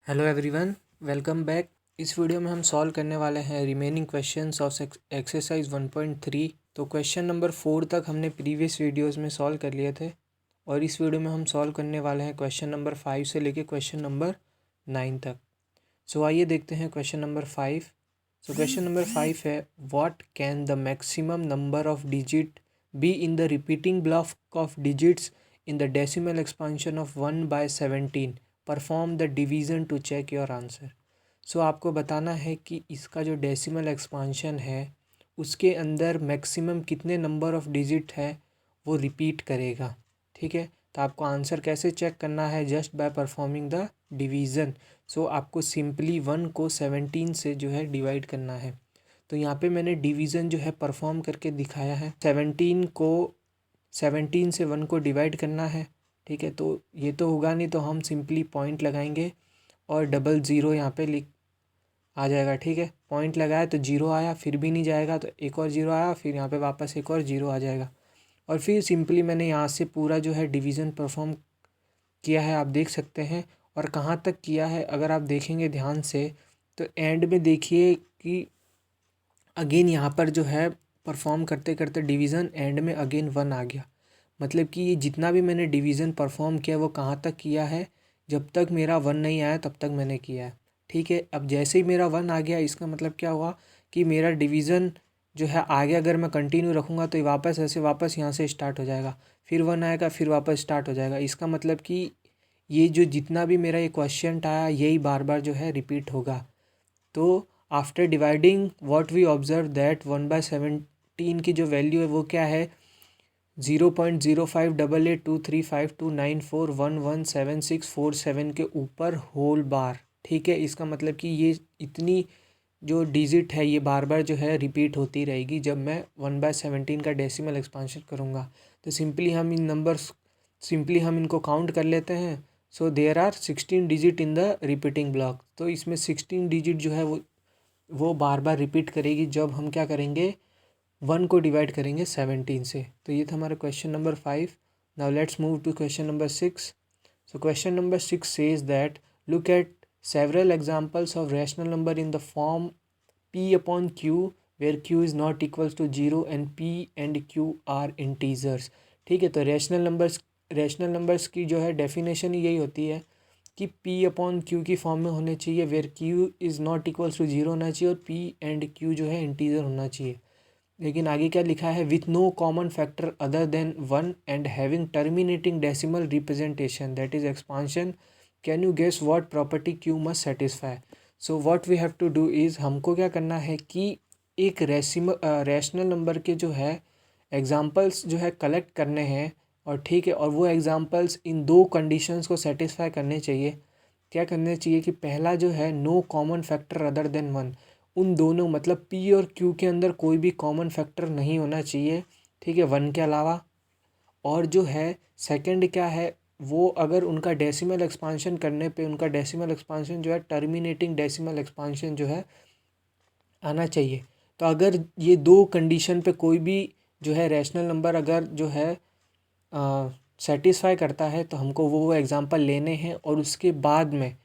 Hello everyone, welcome back. इस video में हम सॉल्व करने वाले हैं रिमेनिंग क्वेश्चंस ऑफ एक्सरसाइज 1.3। तो क्वेश्चन नंबर 4 तक हमने प्रीवियस वीडियोस में सॉल्व कर लिए थे और इस वीडियो में हम सॉल्व करने वाले हैं क्वेश्चन नंबर 5 से लेके क्वेश्चन नंबर 9 तक। सो आइए देखते हैं question number 5। So question number 5 है, what can the maximum number of digit be in the repeating block of digits in the decimal expansion of 1/17। Perform the division to check your answer. So आपको बताना है कि इसका जो decimal expansion है उसके अंदर मैक्सिमम कितने नंबर ऑफ डिजिट है वो रिपीट करेगा। ठीक है, तो आपको आंसर कैसे चेक करना है? Just by performing the division. So आपको सिंपली 1 को 17 से जो है डिवाइड करना है। तो यहाँ पे मैंने डिवीज़न जो है परफॉर्म करके दिखाया है। 17 से 1 को डिवाइड करना है। ठीक है, तो ये तो होगा नहीं, तो हम सिंपली पॉइंट लगाएंगे और डबल ज़ीरो यहाँ पे लिख आ जाएगा। ठीक है, पॉइंट लगाया तो जीरो आया, फिर भी नहीं जाएगा तो एक और ज़ीरो आया, फिर यहाँ पे वापस एक और ज़ीरो आ जाएगा। और फिर सिंपली मैंने यहाँ से पूरा जो है डिवीज़न परफॉर्म किया है, आप देख सकते हैं। और कहाँ तक किया है अगर आप देखेंगे ध्यान से तो एंड में देखिए कि अगेन यहाँ पर जो है परफॉर्म करते करते डिवीज़न एंड में अगेन 1 आ गया। मतलब कि ये जितना भी मैंने डिवीज़न परफॉर्म किया वो कहाँ तक किया है, जब तक मेरा 1 नहीं आया तब तक मैंने किया है। ठीक है, अब जैसे ही मेरा 1 आ गया इसका मतलब क्या हुआ कि मेरा डिवीज़न जो है आगे अगर मैं कंटिन्यू रखूँगा तो ये वापस यहाँ से स्टार्ट हो जाएगा, फिर 1 आएगा, फिर वापस स्टार्ट हो जाएगा। इसका मतलब कि ये जो जितना भी मेरा ये क्वेश्चन आया यही बार बार जो है रिपीट होगा। तो after dividing what we observe that 1/17 की जो वैल्यू है वो क्या है, 0.0588235294117647 के ऊपर होल बार। ठीक है, इसका मतलब कि ये इतनी जो डिजिट है ये बार बार जो है रिपीट होती रहेगी जब मैं 1/17 का डेसिमल एक्सपांशन करूँगा। तो सिंपली हम इनको काउंट कर लेते हैं। So there are 16 digit in the repeating block. तो इसमें 16 डिजिट जो है वो बार बार रिपीट करेगी जब हम क्या करेंगे, 1 को डिवाइड करेंगे 17 से। तो ये था हमारा question number 5। Now let's move to question number 6। So question number 6 says that look at several examples of rational number in the form p upon q where q is not equals to 0 and p and q are integers। ठीक है, तो rational numbers की जो है definition यही होती है कि p अपॉन q की फॉर्म में होने चाहिए, where q is not equals to 0 होना चाहिए और p एंड q जो है इंटीजर होना चाहिए। लेकिन आगे क्या लिखा है, with no common factor other than 1 and having terminating decimal representation that is expansion, can you guess what property q must satisfy. So what we have to do is, हमको क्या करना है कि एक रैशनल नंबर के जो है examples जो है कलेक्ट करने हैं। और ठीक है, और वो एग्जाम्पल्स इन दो कंडीशंस को सेटिस्फाई करने चाहिए। क्या करने चाहिए कि पहला जो है no common factor other than 1, उन दोनों मतलब P और Q के अंदर कोई भी कॉमन फैक्टर नहीं होना चाहिए। ठीक है, 1 के अलावा। और जो है सेकंड क्या है, वो अगर उनका डेसिमल एक्सपांशन करने पे उनका डेसिमल एक्सपांशन जो है टर्मिनेटिंग डेसिमल एक्सपांशन जो है आना चाहिए। तो अगर ये दो कंडीशन पे कोई भी जो है रैशनल नंबर अगर जो है सेटिस्फाई करता है तो हमको वो एग्जांपल लेने हैं और उसके बाद में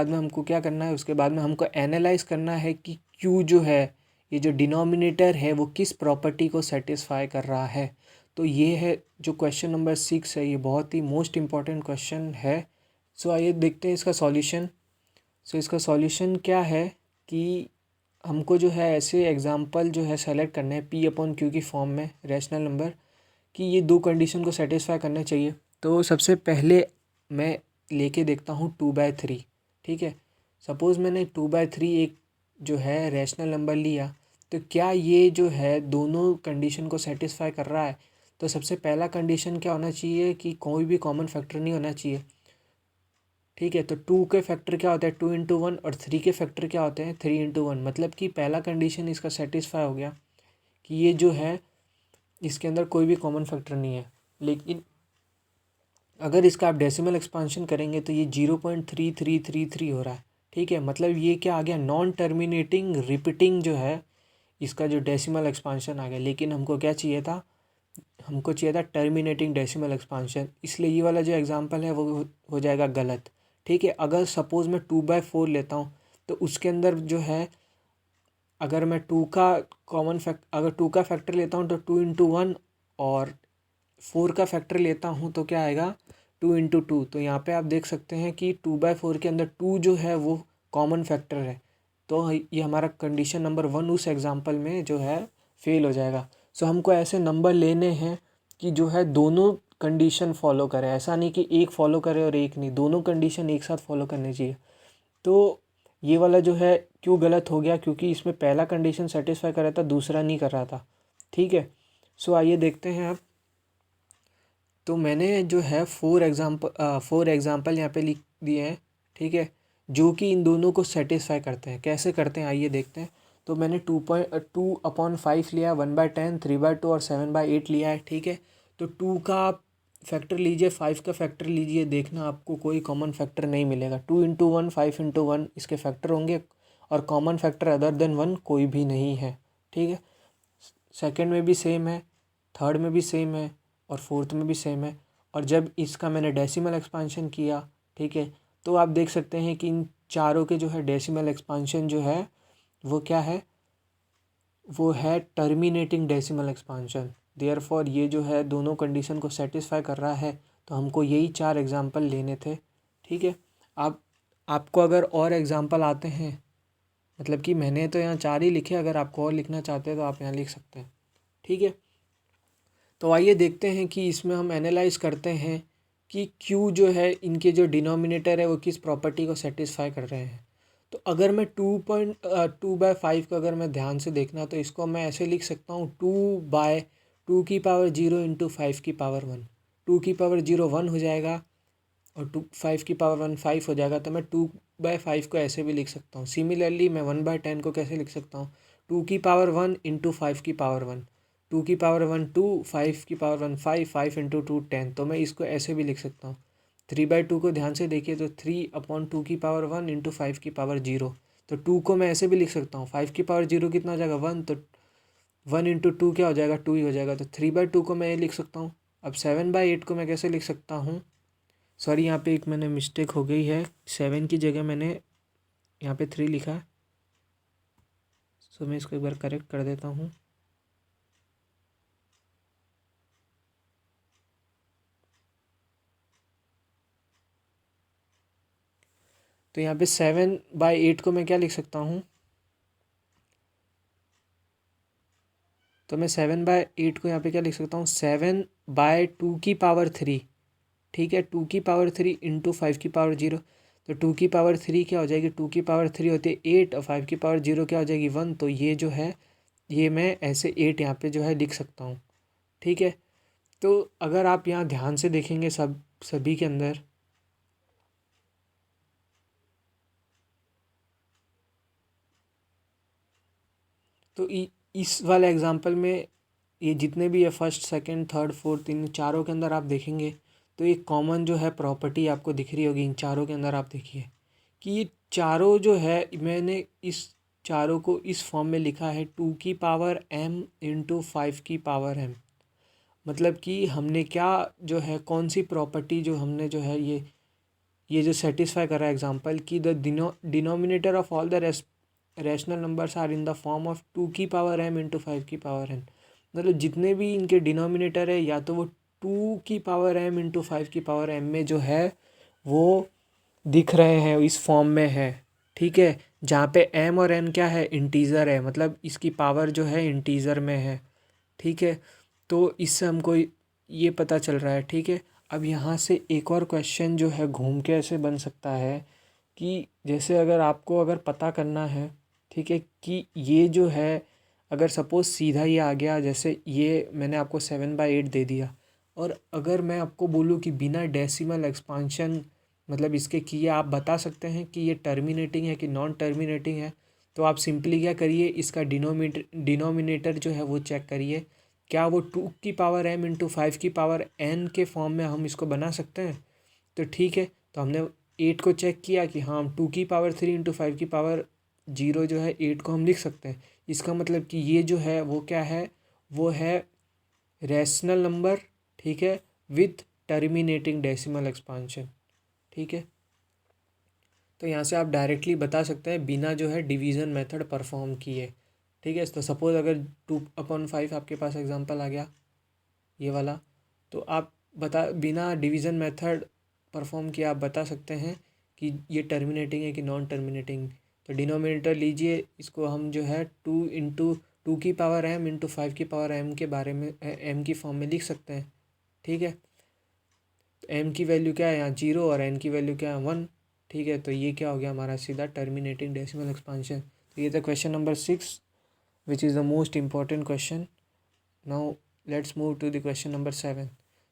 हमको क्या करना है, उसके बाद में हमको एनालाइज करना है कि क्यू जो है ये जो डिनोमिनेटर है वो किस प्रॉपर्टी को सेटिस्फाई कर रहा है। तो ये है जो क्वेश्चन नंबर 6 है, ये बहुत ही मोस्ट इम्पॉर्टेंट क्वेश्चन है। सो आइए देखते हैं इसका सॉल्यूशन। सो इसका सॉल्यूशन क्या है कि हमको जो है ऐसे एग्जांपल जो है सेलेक्ट करना है P अपॉन Q की फॉर्म में रैशनल नंबर कि ये दो कंडीशन को सेटिस्फाई करना चाहिए। तो सबसे पहले मैं लेके देखता हूँ 2/3। ठीक है, सपोज़ मैंने 2/3 एक जो है रैशनल नंबर लिया, तो क्या ये जो है दोनों कंडीशन को सेटिस्फाई कर रहा है। तो सबसे पहला कंडीशन क्या होना चाहिए कि कोई भी कॉमन फैक्टर नहीं होना चाहिए। ठीक है, तो 2 के फैक्टर क्या होता है 2 इंटू 1 और 3 के फैक्टर क्या होते हैं 3 इंटू 1। मतलब कि पहला कंडीशन इसका सेटिस्फाई हो गया कि ये जो है इसके अंदर कोई भी कॉमन फैक्टर नहीं है। लेकिन अगर इसका आप डेसिमल एक्सपांशन करेंगे तो ये 0.3333 हो रहा है। ठीक है, मतलब ये क्या आ गया, नॉन टर्मिनेटिंग रिपीटिंग जो है इसका जो डेसिमल एक्सपांशन आ गया। लेकिन हमको क्या चाहिए था, हमको चाहिए था टर्मिनेटिंग डेसिमल एक्सपांशन, इसलिए ये वाला जो एग्जांपल है वो हो जाएगा गलत। ठीक है। अगर सपोज़ मैं 2/4 लेता हूँ तो उसके अंदर जो है, अगर मैं टू का फैक्टर लेता हूँ तो 2 × 1, और 4 का फैक्टर लेता हूँ तो क्या आएगा 2 × 2। तो यहाँ पे आप देख सकते हैं कि 2/4 के अंदर 2 जो है वो कॉमन फैक्टर है। तो ये हमारा कंडीशन नंबर 1 उस एग्जांपल में जो है फेल हो जाएगा। सो हमको ऐसे नंबर लेने हैं कि जो है दोनों कंडीशन फॉलो करे, ऐसा नहीं कि एक फॉलो करे और एक नहीं, दोनों कंडीशन एक साथ फॉलो करनी चाहिए। तो ये वाला जो है क्यों गलत हो गया, क्योंकि इसमें पहला कंडीशन सेटिस्फाई कर रहा था, दूसरा नहीं कर रहा था। ठीक है। सो आइए देखते हैं अब। तो मैंने जो है 4 एग्जाम्पल यहाँ पे लिख दिए हैं, ठीक है, जो कि इन दोनों को सेटिस्फाई करते हैं। कैसे करते हैं आइए देखते हैं। तो मैंने 2/5 लिया, 1/10, 3/2 और 7/8 लिया है, ठीक है। तो 2 का फैक्टर लीजिए, 5 का फैक्टर लीजिए, देखना आपको कोई कॉमन फैक्टर नहीं मिलेगा। 2 × 1 5 × 1 इसके फैक्टर होंगे, और कॉमन फैक्टर अदर देन 1 कोई भी नहीं है, ठीक है। सेकंड में भी सेम है, थर्ड में भी सेम है, और फोर्थ में भी सेम है। और जब इसका मैंने डेसिमल एक्सपांशन किया, ठीक है, तो आप देख सकते हैं कि इन चारों के जो है डेसिमल एक्सपांशन जो है वो क्या है, वो है टर्मिनेटिंग डेसिमल एक्सपांशन। देयरफॉर ये जो है दोनों कंडीशन को सेटिस्फाई कर रहा है। तो हमको यही 4 एग्जाम्पल लेने थे, ठीक है। आप आपको अगर और एग्जाम्पल आते हैं, मतलब कि मैंने तो यहाँ 4 ही लिखे, अगर आपको और लिखना चाहते हैं तो आप यहाँ लिख सकते हैं, ठीक है। तो आइए देखते हैं कि इसमें हम एनालाइज करते हैं कि Q जो है इनके जो डिनोमिनेटर है वो किस प्रॉपर्टी को सेटिस्फाई कर रहे हैं। तो अगर मैं 2/5 को अगर मैं ध्यान से देखना, तो इसको मैं ऐसे लिख सकता हूँ 2/2⁻0 × 5⁻1। 2⁻0 1 हो जाएगा, और 5⁻1 5 हो जाएगा। तो मैं 2/5 को ऐसे भी लिख सकता हूँ। सिमिलरली मैं 1/10 को कैसे लिख सकता हूँ, 2⁻1 × 5⁻1। 2⁻1 2, 5⁻1 5, 5 × 2 10। तो मैं इसको ऐसे भी लिख सकता हूँ। 3/2 को ध्यान से देखिए, तो 3/2⁻1 × 5⁻0। तो 2 को मैं ऐसे भी लिख सकता हूँ, 5⁻0 कितना हो जाएगा 1, तो 1 × 2 क्या हो जाएगा 2 ही हो जाएगा। तो 3/2 को मैं ये लिख सकता हूँ। अब 7/8 को मैं कैसे लिख सकता हूँ, सॉरी यहाँ पे एक मैंने मिस्टेक हो गई है, 7 की जगह मैंने यहाँ पे 3 लिखा है। सो मैं इसको एक बार करेक्ट कर देता हूँ। तो यहाँ पे 7/8 को मैं क्या लिख सकता हूँ, तो मैं 7/8 को यहाँ पे क्या लिख सकता हूँ, 7/2⁻3, ठीक है। 2⁻3 × 5⁻0। तो 2⁻3 क्या हो जाएगी, 2⁻3 होती है 8, और 5⁻0 क्या हो जाएगी 1। तो ये जो है ये मैं ऐसे 8 यहाँ पे जो है लिख सकता हूँ, ठीक है। तो अगर आप यहाँ ध्यान से देखेंगे सभी के अंदर, तो इस वाले एग्जांपल में ये जितने भी है फर्स्ट सेकंड थर्ड फोर्थ, इन चारों के अंदर आप देखेंगे तो एक कॉमन जो है प्रॉपर्टी आपको दिख रही होगी। इन चारों के अंदर आप देखिए कि ये चारों जो है, मैंने इस चारों को इस फॉर्म में लिखा है 2⁻m × 5⁻m। मतलब कि हमने क्या जो है, कौन सी प्रॉपर्टी जो हमने जो है ये जो सेटिस्फाई कर रहा है एग्जांपल कि the denominator of all the rational numbers are in the form of 2⁻m × 5⁻n। मतलब जितने भी इनके डिनोमिनेटर है, या तो वो 2⁻m × 5⁻m में जो है वो दिख रहे हैं, इस फॉर्म में है, ठीक है। जहाँ पे m और n क्या है, इंटीज़र है, मतलब इसकी पावर जो है इंटीज़र में है, ठीक है। तो इससे हमको ये पता चल रहा है, ठीक है। अब यहाँ से एक और क्वेश्चन जो है घूम के ऐसे बन सकता है कि जैसे अगर पता करना है, ठीक है, कि ये जो है अगर सपोज़ सीधा ही आ गया, जैसे ये मैंने आपको 7/8 दे दिया, और अगर मैं आपको बोलूँ कि बिना डेसिमल एक्सपांशन मतलब इसके किए आप बता सकते हैं कि ये टर्मिनेटिंग है कि नॉन टर्मिनेटिंग है, तो आप सिंपली क्या करिए, इसका डिनोमिनेटर जो है वो चेक करिए, क्या वो 2⁻m × 5⁻n के फॉर्म में हम इसको बना सकते हैं। तो ठीक है, तो हमने 8 को चेक किया कि हाँ, 2⁻3 × 5⁻0 जो है 8 को हम लिख सकते हैं। इसका मतलब कि ये जो है वो क्या है, वो है रैशनल नंबर, ठीक है, विथ टर्मिनेटिंग डेसिमल एक्सपांशन, ठीक है। तो यहाँ से आप डायरेक्टली बता सकते हैं बिना जो है डिवीज़न मेथड परफॉर्म किए। ठीक है, तो सपोज़ अगर 2/5 आपके पास एग्जांपल आ गया ये वाला, तो आप बिना डिवीज़न मेथड परफॉर्म किए आप बता सकते हैं कि ये टर्मिनेटिंग है कि नॉन टर्मिनेटिंग। तो डिनोमिनेटर लीजिए, इसको हम जो है 2 की पावर m इंटू 5 की पावर m के बारे में m की फॉर्म में लिख सकते हैं। ठीक है, तो m की वैल्यू क्या है यहाँ 0 और n की वैल्यू क्या है 1। ठीक है, तो ये क्या हो गया हमारा सीधा टर्मिनेटिंग डेसिमल एक्सपांशन। तो ये था question number 6 which is the most important question. Now let's move to the question number 7।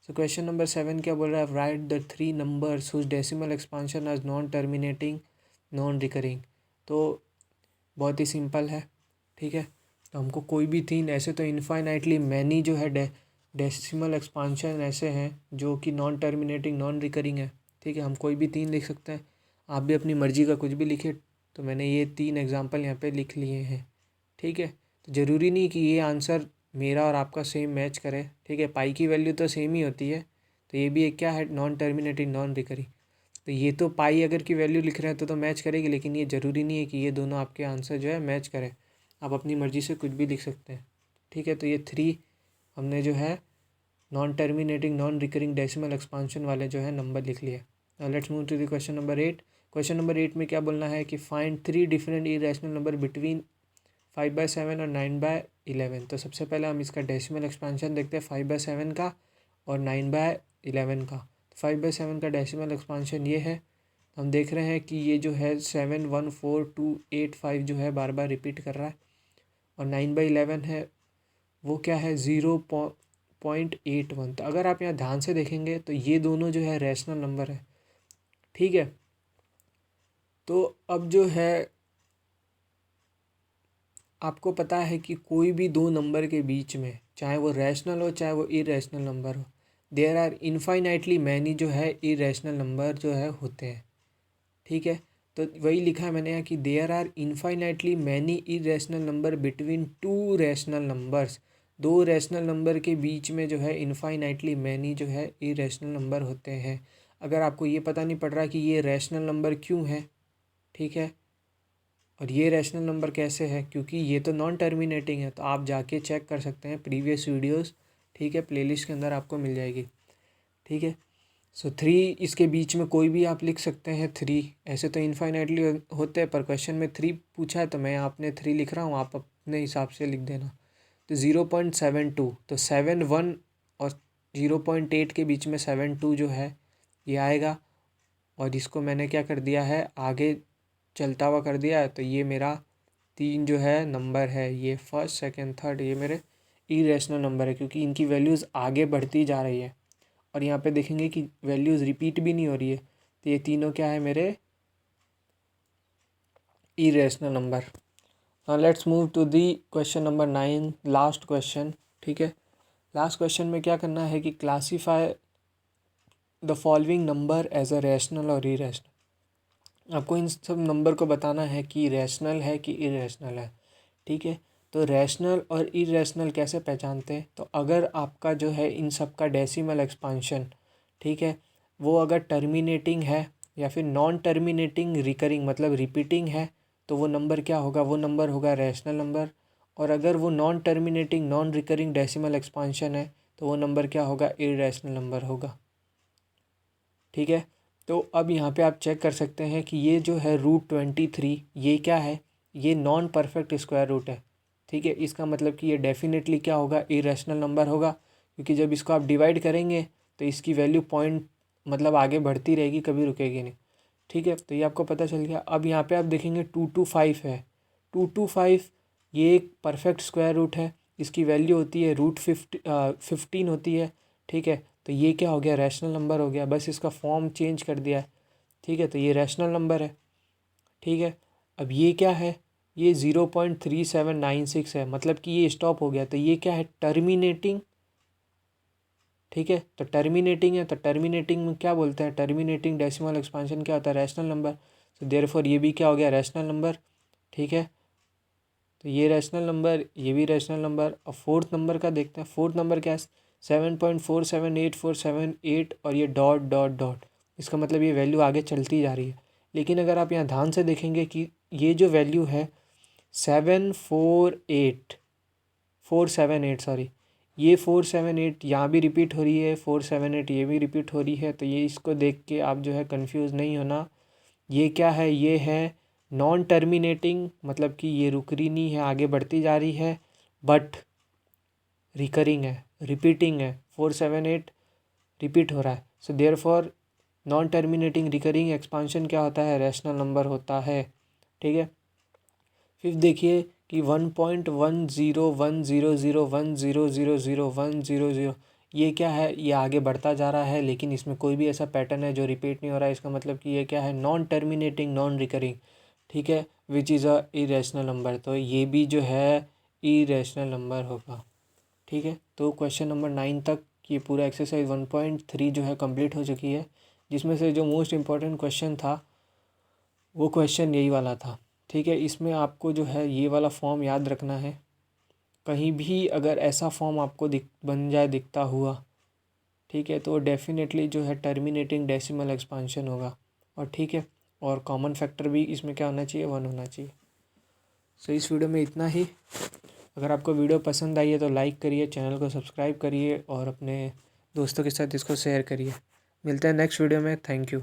So question number 7 क्या बोल रहा है, write the 3 numbers whose decimal expansion as non terminating non recurring. तो बहुत ही simple है। ठीक है, तो हमको कोई भी 3, ऐसे तो इनफाइनाइटली मैनी जो है डेसिमल एक्सपांशन ऐसे हैं जो कि नॉन टर्मिनेटिंग नॉन रिकरिंग है। ठीक है, हम कोई भी 3 लिख सकते हैं, आप भी अपनी मर्ज़ी का कुछ भी लिखे। तो मैंने ये 3 एग्जांपल यहाँ पे लिख लिए हैं। ठीक है, तो ज़रूरी नहीं कि ये आंसर मेरा और आपका सेम मैच करे। ठीक है, पाई की वैल्यू तो सेम ही होती है, तो ये भी एक क्या है नॉन टर्मिनेटिंग नॉन रिकरिंग। तो ये तो पाई अगर की वैल्यू लिख रहे हैं तो मैच करेगी, लेकिन ये ज़रूरी नहीं है कि ये दोनों आपके आंसर जो है मैच करें। आप अपनी मर्ज़ी से कुछ भी लिख सकते हैं। ठीक है, तो ये 3 हमने जो है non terminating non recurring decimal expansion वाले जो है नंबर लिख लिए। Let's move to the question number 8। Question number 8 में क्या बोलना है कि find 3 different irrational number between 5/7 और 9/11। तो सबसे पहले हम इसका डेसिमल एक्सपांशन देखते हैं 5/7 का और 9/11 का। 5/7 का डेसिमल एक्सपांशन ये है, हम देख रहे हैं कि ये जो है 71428 जो है बार बार रिपीट कर रहा है, और 9/11 है वो क्या है 0.81। तो अगर आप यहाँ ध्यान से देखेंगे तो ये दोनों जो है रैशनल नंबर है। ठीक है, तो अब जो है आपको पता है कि कोई भी 2 नंबर के बीच में, चाहे वो रैशनल हो चाहे वो इरेशनल नंबर हो, देयर आर इनफाइनाइटली मैनी जो है इरेशनल नंबर जो है होते हैं। ठीक है, तो वही लिखा है मैंने यहाँ कि there are infinitely many irrational number between 2 rational numbers. 2 rational number के बीच में जो है इनफाइनाइटली मैनी जो है इरेशनल नंबर होते हैं। अगर आपको ये पता नहीं पड़ रहा कि ये रैशनल नंबर क्यों है, ठीक है, और ये रैशनल नंबर कैसे है, क्योंकि ये तो नॉन टर्मिनेटिंग है, तो आप जाके चेक कर सकते हैं प्रीवियस वीडियोस। ठीक है, प्लेलिस्ट के अंदर आपको मिल जाएगी। ठीक है, सो 3 इसके बीच में कोई भी आप लिख सकते हैं 3, ऐसे तो इनफाइनाइटली होते हैं, पर क्वेश्चन में 3 पूछा है तो मैं आपने 3 लिख रहा हूँ, आप अपने हिसाब से लिख देना। तो 0.72, तो 7 1 और 0.8 के बीच में 7 2 जो है ये आएगा, और इसको मैंने क्या कर दिया है आगे चलता हुआ कर दिया है। तो ये मेरा 3 जो है नंबर है, ये फर्स्ट सेकंड थर्ड, ये मेरे इरेशनल नंबर है, क्योंकि इनकी वैल्यूज़ आगे बढ़ती जा रही है, और यहाँ पे देखेंगे कि वैल्यूज़ रिपीट भी नहीं हो रही है। तो ये तीनों क्या है मेरे irrational number. Now let's move to the question number 9, last question. ठीक है, लास्ट क्वेश्चन में क्या करना है कि classify the following number as a rational और इरेशनल। आपको इन सब नंबर को बताना है कि रैशनल है कि इरेशनल है। ठीक है, तो रैशनल और इरेशनल कैसे पहचानते हैं, तो अगर आपका जो है इन सब का डेसिमल एक्सपांशन, ठीक है, वो अगर टर्मिनेटिंग है या फिर नॉन टर्मिनेटिंग रिकरिंग मतलब रिपीटिंग है, तो वो नंबर क्या होगा, वो नंबर होगा रैशनल नंबर। और अगर वो non terminating non recurring decimal expansion है, तो वो नंबर क्या होगा, इरेशनल नंबर होगा। ठीक है, तो अब यहाँ पे आप चेक कर सकते हैं कि ये जो है √23 ये क्या है, ये नॉन परफेक्ट स्क्वायर रूट है। ठीक है, इसका मतलब कि ये डेफिनेटली क्या होगा, इरेशनल नंबर होगा, क्योंकि जब इसको आप डिवाइड करेंगे तो इसकी वैल्यू पॉइंट मतलब आगे बढ़ती रहेगी, कभी रुकेगी नहीं। ठीक है, तो ये आपको पता चल गया। अब यहाँ पे आप देखेंगे 225 है, 225 ये एक परफेक्ट स्क्वायर रूट है, इसकी वैल्यू होती है √15 होती है। ठीक है, तो ये क्या हो गया, रैशनल नंबर हो गया, बस इसका फॉर्म चेंज कर दिया है। ठीक है, तो ये रैशनल नंबर है। ठीक है, अब ये क्या है, ये 0.3796 है, मतलब कि ये स्टॉप हो गया, तो ये क्या है, टर्मिनेटिंग। ठीक है, तो टर्मिनेटिंग है, तो टर्मिनेटिंग में क्या बोलते हैं, टर्मिनेटिंग डेसिमल एक्सपांशन क्या होता है, रैशनल नंबर। तो देयरफॉर ये भी क्या हो गया, रैशनल नंबर। ठीक है, तो ये रैशनल नंबर, ये भी रैशनल नंबर। और फोर्थ नंबर का देखते हैं, फोर्थ नंबर क्या है, 7.478478, और ये डॉट डॉट डॉट, इसका मतलब ये वैल्यू आगे चलती जा रही है। लेकिन अगर आप यहाँ ध्यान से देखेंगे कि ये जो वैल्यू है 478 सॉरी, ये 478 यहाँ भी रिपीट हो रही है, 478 ये भी रिपीट हो रही है। तो ये इसको देख के आप जो है कंफ्यूज नहीं होना। ये क्या है, ये है नॉन टर्मिनेटिंग, मतलब कि ये रुक रही नहीं है, आगे बढ़ती जा रही है, बट रिकरिंग है, रिपीटिंग है। 478 रिपीट हो रहा है। So therefore non terminating recurring expansion क्या होता है, रैशनल नंबर होता है। ठीक है। फिर देखिए कि 1.10100010001000 ये क्या है, ये आगे बढ़ता जा रहा है, लेकिन इसमें कोई भी ऐसा पैटर्न है जो रिपीट नहीं हो रहा है। इसका मतलब कि ये क्या है, नॉन टर्मिनेटिंग नॉन रिकरिंग। ठीक है, which is a irrational number. तो ये भी जो है इरेशनल नंबर होगा। ठीक है, तो क्वेश्चन नंबर 9 तक ये पूरा एक्सरसाइज 1.3 जो है कंप्लीट हो चुकी है, जिसमें से जो मोस्ट इम्पॉर्टेंट क्वेश्चन था वो क्वेश्चन यही वाला था। ठीक है, इसमें आपको जो है ये वाला फॉर्म याद रखना है। कहीं भी अगर ऐसा फॉर्म आपको बन जाए दिखता हुआ, ठीक है, तो डेफिनेटली जो है टर्मिनेटिंग डेसिमल एक्सपांशन होगा। और ठीक है, और कॉमन फैक्टर भी इसमें क्या होना चाहिए, 1 होना चाहिए। सो इस वीडियो में इतना ही। अगर आपको वीडियो पसंद आई है तो लाइक करिए, चैनल को सब्सक्राइब करिए और अपने दोस्तों के साथ इसको शेयर करिए। मिलते हैं नेक्स्ट वीडियो में। Thank you.